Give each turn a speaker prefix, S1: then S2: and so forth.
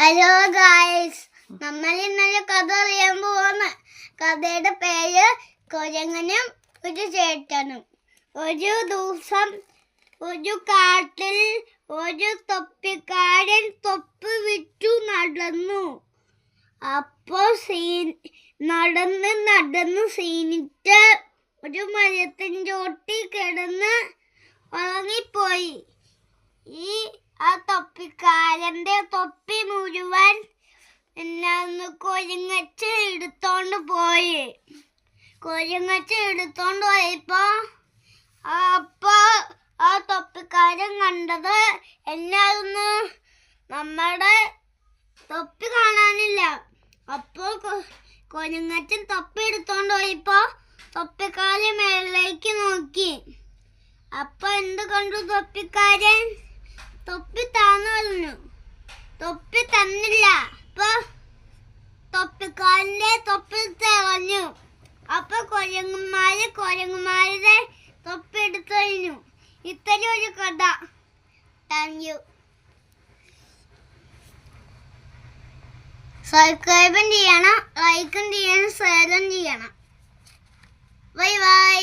S1: Hello guys, നമ്മൾ ഇന്നലെ കഥ അറിയാൻ പോകുന്ന കഥയുടെ പേര് കുരങ്ങനും ഒരു ചേട്ടനും. ഒരു ദിവസം ഒരു കാട്ടിൽ ഒരു തൊപ്പിക്കാരൻ തൊപ്പി വിറ്റു നടന്നു. അപ്പോൾ നടന്ന് ക്ഷീണിച്ച് ഒരു മരത്തിൻ്റെ ചോട്ടിൽ കിടന്ന് ഉറങ്ങിപ്പോയി. ആ തൊപ്പിക്കാരൻ്റെ തൊപ്പി മുഴുവൻ കൊരങ്ങച്ച് എടുത്തോണ്ട് പോയപ്പോ ആ തൊപ്പിക്കാരൻ കണ്ടത് എന്നായിരുന്നു? നമ്മുടെ തൊപ്പി കാണാനില്ല. അപ്പോൾ കൊരങ്ങച്ചൻ തൊപ്പി എടുത്തോണ്ട് പോയപ്പോ തൊപ്പിക്കാരൻ മേളിലേക്ക് നോക്കി. അപ്പൊ എന്ത് കണ്ടു തൊപ്പിക്കാരൻ? തൊപ്പി താന്നു പറഞ്ഞു. തൊപ്പി തന്നില്ല. അപ്പൊ തൊപ്പിക്കാരന്റെ തൊപ്പി തികഞ്ഞു. അപ്പൊ കൊരങ്ങന്മാരുടെ തൊപ്പി എടുത്തു കഴിഞ്ഞു. ഇത്രയും ഒരു കഥ. Thank you. സബ്സ്ക്രൈബും ചെയ്യണം, ലൈക്കും ചെയ്യണം, ഷെയറും ചെയ്യണം. Bye bye.